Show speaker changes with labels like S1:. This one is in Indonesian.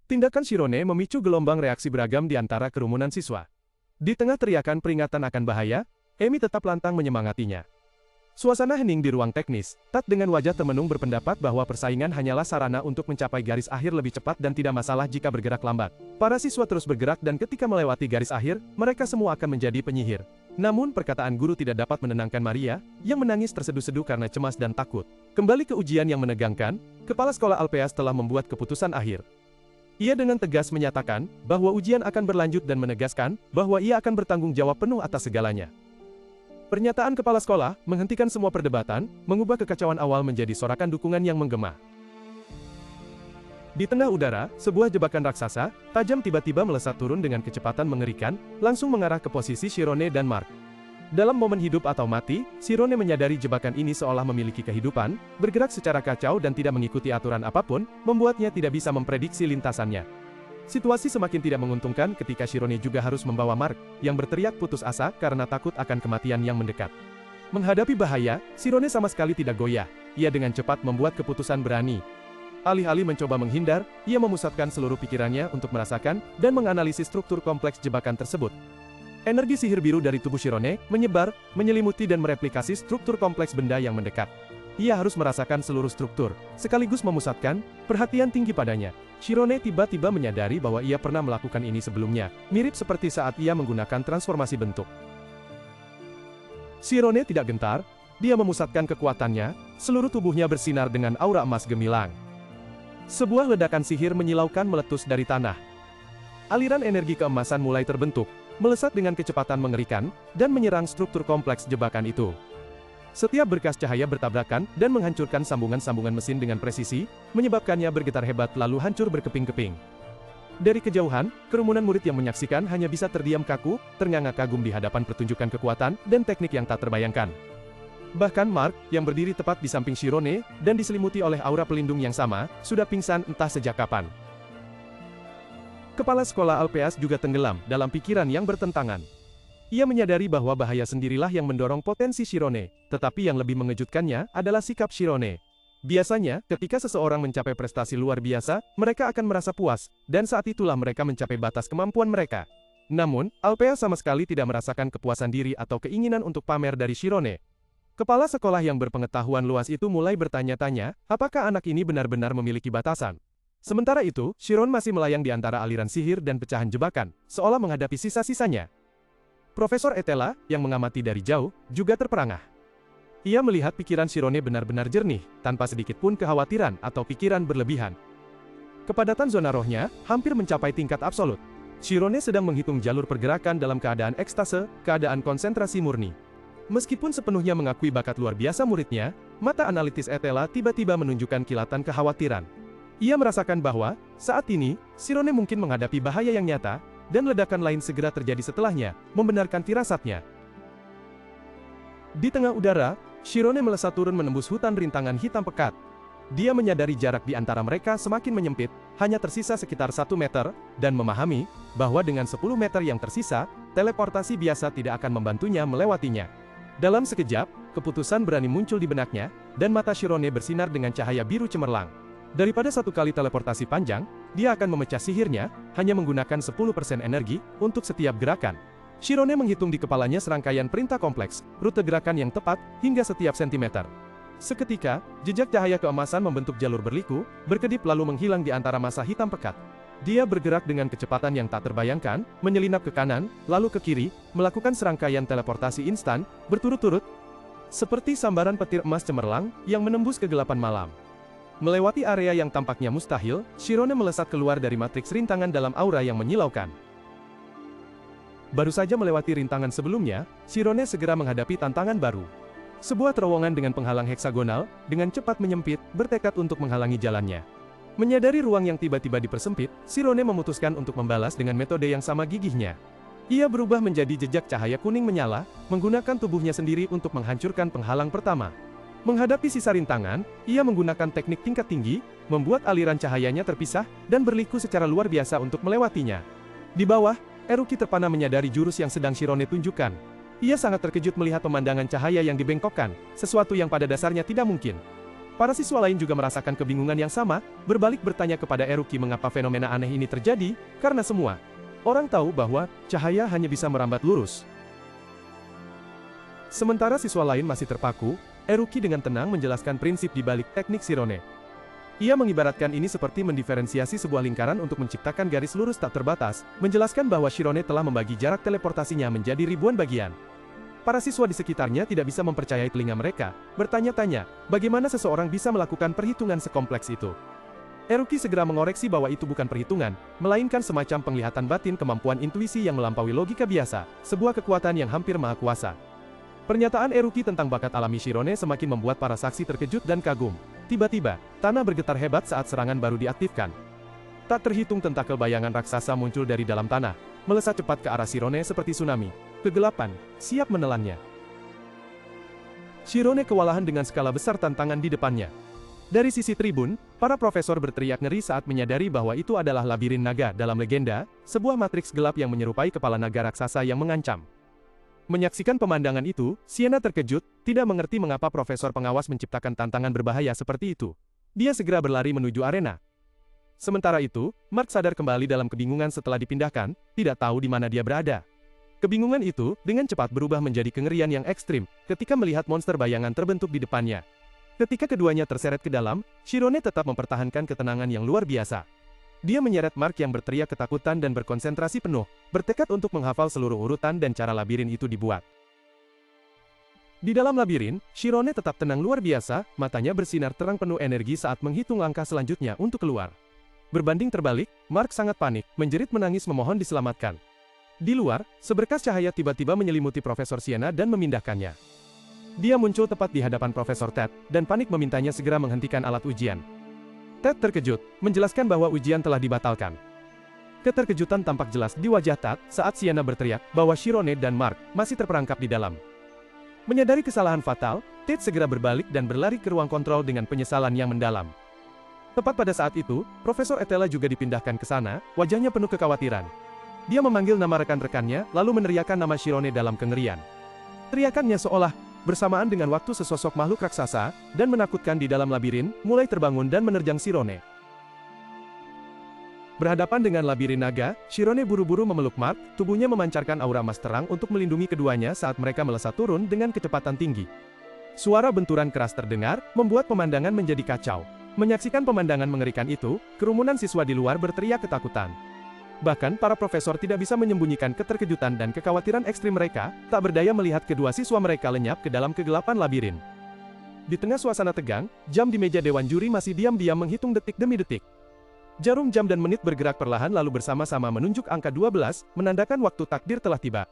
S1: Tindakan Shirone memicu gelombang reaksi beragam di antara kerumunan siswa. Di tengah teriakan peringatan akan bahaya, Emi tetap lantang menyemangatinya. Suasana hening di ruang teknis. Tat dengan wajah termenung berpendapat bahwa persaingan hanyalah sarana untuk mencapai garis akhir lebih cepat dan tidak masalah jika bergerak lambat. Para siswa terus bergerak dan ketika melewati garis akhir, mereka semua akan menjadi penyihir. Namun perkataan guru tidak dapat menenangkan Maria, yang menangis terseduh-seduh karena cemas dan takut. Kembali ke ujian yang menegangkan, Kepala Sekolah Alpeas telah membuat keputusan akhir. Ia dengan tegas menyatakan bahwa ujian akan berlanjut dan menegaskan bahwa ia akan bertanggung jawab penuh atas segalanya. Pernyataan kepala sekolah menghentikan semua perdebatan, mengubah kekacauan awal menjadi sorakan dukungan yang menggema. Di tengah udara, sebuah jebakan raksasa, tajam tiba-tiba melesat turun dengan kecepatan mengerikan, langsung mengarah ke posisi Shirone dan Mark. Dalam momen hidup atau mati, Shirone menyadari jebakan ini seolah memiliki kehidupan, bergerak secara kacau dan tidak mengikuti aturan apapun, membuatnya tidak bisa memprediksi lintasannya. Situasi semakin tidak menguntungkan ketika Shirone juga harus membawa Mark, yang berteriak putus asa karena takut akan kematian yang mendekat. Menghadapi bahaya, Shirone sama sekali tidak goyah. Ia dengan cepat membuat keputusan berani. Alih-alih mencoba menghindar, ia memusatkan seluruh pikirannya untuk merasakan dan menganalisis struktur kompleks jebakan tersebut. Energi sihir biru dari tubuh Shirone menyebar, menyelimuti dan mereplikasi struktur kompleks benda yang mendekat. Ia harus merasakan seluruh struktur, sekaligus memusatkan perhatian tinggi padanya. Shirone tiba-tiba menyadari bahwa ia pernah melakukan ini sebelumnya, mirip seperti saat ia menggunakan transformasi bentuk. Shirone tidak gentar, dia memusatkan kekuatannya, seluruh tubuhnya bersinar dengan aura emas gemilang. Sebuah ledakan sihir menyilaukan meletus dari tanah. Aliran energi keemasan mulai terbentuk, melesat dengan kecepatan mengerikan, dan menyerang struktur kompleks jebakan itu. Setiap berkas cahaya bertabrakan dan menghancurkan sambungan-sambungan mesin dengan presisi, menyebabkannya bergetar hebat lalu hancur berkeping-keping. Dari kejauhan, kerumunan murid yang menyaksikan hanya bisa terdiam kaku, ternganga kagum di hadapan pertunjukan kekuatan dan teknik yang tak terbayangkan. Bahkan Mark, yang berdiri tepat di samping Shirone, dan diselimuti oleh aura pelindung yang sama, sudah pingsan entah sejak kapan. Kepala Sekolah Alpeas juga tenggelam dalam pikiran yang bertentangan. Ia menyadari bahwa bahaya sendirilah yang mendorong potensi Shirone, tetapi yang lebih mengejutkannya adalah sikap Shirone. Biasanya, ketika seseorang mencapai prestasi luar biasa, mereka akan merasa puas, dan saat itulah mereka mencapai batas kemampuan mereka. Namun, Alpeas sama sekali tidak merasakan kepuasan diri atau keinginan untuk pamer dari Shirone. Kepala sekolah yang berpengetahuan luas itu mulai bertanya-tanya, apakah anak ini benar-benar memiliki batasan. Sementara itu, Shirone masih melayang di antara aliran sihir dan pecahan jebakan, seolah menghadapi sisa-sisanya. Profesor Etela, yang mengamati dari jauh, juga terperangah. Ia melihat pikiran Shirone benar-benar jernih, tanpa sedikit pun kekhawatiran atau pikiran berlebihan. Kepadatan zona rohnya hampir mencapai tingkat absolut. Shirone sedang menghitung jalur pergerakan dalam keadaan ekstase, keadaan konsentrasi murni. Meskipun sepenuhnya mengakui bakat luar biasa muridnya, mata analitis Etela tiba-tiba menunjukkan kilatan kekhawatiran. Ia merasakan bahwa, saat ini, Shirone mungkin menghadapi bahaya yang nyata, dan ledakan lain segera terjadi setelahnya, membenarkan firasatnya. Di tengah udara, Shirone melesat turun menembus hutan rintangan hitam pekat. Dia menyadari jarak di antara mereka semakin menyempit, hanya tersisa sekitar 1 meter, dan memahami bahwa dengan 10 meter yang tersisa, teleportasi biasa tidak akan membantunya melewatinya. Dalam sekejap, keputusan berani muncul di benaknya, dan mata Shirone bersinar dengan cahaya biru cemerlang. Daripada satu kali teleportasi panjang, dia akan memecah sihirnya, hanya menggunakan 10% energi, untuk setiap gerakan. Shirone menghitung di kepalanya serangkaian perintah kompleks, rute gerakan yang tepat, hingga setiap sentimeter. Seketika, jejak cahaya keemasan membentuk jalur berliku, berkedip lalu menghilang di antara massa hitam pekat. Dia bergerak dengan kecepatan yang tak terbayangkan, menyelinap ke kanan, lalu ke kiri, melakukan serangkaian teleportasi instan, berturut-turut, seperti sambaran petir emas cemerlang, yang menembus kegelapan malam. Melewati area yang tampaknya mustahil, Shirone melesat keluar dari matriks rintangan dalam aura yang menyilaukan. Baru saja melewati rintangan sebelumnya, Shirone segera menghadapi tantangan baru. Sebuah terowongan dengan penghalang heksagonal, dengan cepat menyempit, bertekad untuk menghalangi jalannya. Menyadari ruang yang tiba-tiba dipersempit, Shirone memutuskan untuk membalas dengan metode yang sama gigihnya. Ia berubah menjadi jejak cahaya kuning menyala, menggunakan tubuhnya sendiri untuk menghancurkan penghalang pertama. Menghadapi sisa rintangan, ia menggunakan teknik tingkat tinggi, membuat aliran cahayanya terpisah, dan berliku secara luar biasa untuk melewatinya. Di bawah, Eruki terpana menyadari jurus yang sedang Shirone tunjukkan. Ia sangat terkejut melihat pemandangan cahaya yang dibengkokkan, sesuatu yang pada dasarnya tidak mungkin. Para siswa lain juga merasakan kebingungan yang sama, berbalik bertanya kepada Eruki mengapa fenomena aneh ini terjadi, karena semua orang tahu bahwa cahaya hanya bisa merambat lurus. Sementara siswa lain masih terpaku, Eruki dengan tenang menjelaskan prinsip di balik teknik Shirone. Ia mengibaratkan ini seperti mendiferensiasi sebuah lingkaran untuk menciptakan garis lurus tak terbatas, menjelaskan bahwa Shirone telah membagi jarak teleportasinya menjadi ribuan bagian. Para siswa di sekitarnya tidak bisa mempercayai telinga mereka, bertanya-tanya, bagaimana seseorang bisa melakukan perhitungan sekompleks itu. Eruki segera mengoreksi bahwa itu bukan perhitungan, melainkan semacam penglihatan batin kemampuan intuisi yang melampaui logika biasa, sebuah kekuatan yang hampir maha kuasa. Pernyataan Eruki tentang bakat alami Shirone semakin membuat para saksi terkejut dan kagum. Tiba-tiba, tanah bergetar hebat saat serangan baru diaktifkan. Tak terhitung tentakel bayangan raksasa muncul dari dalam tanah, melesat cepat ke arah Shirone seperti tsunami. Kegelapan, siap menelannya. Shirone kewalahan dengan skala besar tantangan di depannya. Dari sisi tribun, para profesor berteriak ngeri saat menyadari bahwa itu adalah labirin naga dalam legenda, sebuah matriks gelap yang menyerupai kepala naga raksasa yang mengancam. Menyaksikan pemandangan itu, Sienna terkejut, tidak mengerti mengapa profesor pengawas menciptakan tantangan berbahaya seperti itu. Dia segera berlari menuju arena. Sementara itu, Mark sadar kembali dalam kebingungan setelah dipindahkan, tidak tahu di mana dia berada. Kebingungan itu, dengan cepat berubah menjadi kengerian yang ekstrim, ketika melihat monster bayangan terbentuk di depannya. Ketika keduanya terseret ke dalam, Shirone tetap mempertahankan ketenangan yang luar biasa. Dia menyeret Mark yang berteriak ketakutan dan berkonsentrasi penuh, bertekad untuk menghafal seluruh urutan dan cara labirin itu dibuat. Di dalam labirin, Shirone tetap tenang luar biasa, matanya bersinar terang penuh energi saat menghitung langkah selanjutnya untuk keluar. Berbanding terbalik, Mark sangat panik, menjerit menangis memohon diselamatkan. Di luar, seberkas cahaya tiba-tiba menyelimuti Profesor Sienna dan memindahkannya. Dia muncul tepat di hadapan Profesor Ted, dan panik memintanya segera menghentikan alat ujian. Ted terkejut, menjelaskan bahwa ujian telah dibatalkan. Keterkejutan tampak jelas di wajah Ted saat Sienna berteriak bahwa Shirone dan Mark masih terperangkap di dalam. Menyadari kesalahan fatal, Ted segera berbalik dan berlari ke ruang kontrol dengan penyesalan yang mendalam. Tepat pada saat itu, Profesor Etela juga dipindahkan ke sana, wajahnya penuh kekhawatiran. Dia memanggil nama rekan-rekannya, lalu meneriakkan nama Shirone dalam kengerian. Teriakannya seolah bersamaan dengan waktu sesosok makhluk raksasa, dan menakutkan di dalam labirin, mulai terbangun dan menerjang Shirone. Berhadapan dengan labirin naga, Shirone buru-buru memeluk Mark, tubuhnya memancarkan aura emas terang untuk melindungi keduanya saat mereka melesat turun dengan kecepatan tinggi. Suara benturan keras terdengar, membuat pemandangan menjadi kacau. Menyaksikan pemandangan mengerikan itu, kerumunan siswa di luar berteriak ketakutan. Bahkan, para profesor tidak bisa menyembunyikan keterkejutan dan kekhawatiran ekstrim mereka, tak berdaya melihat kedua siswa mereka lenyap ke dalam kegelapan labirin. Di tengah suasana tegang, jam di meja dewan juri masih diam-diam menghitung detik demi detik. Jarum jam dan menit bergerak perlahan lalu bersama-sama menunjuk angka 12, menandakan waktu takdir telah tiba.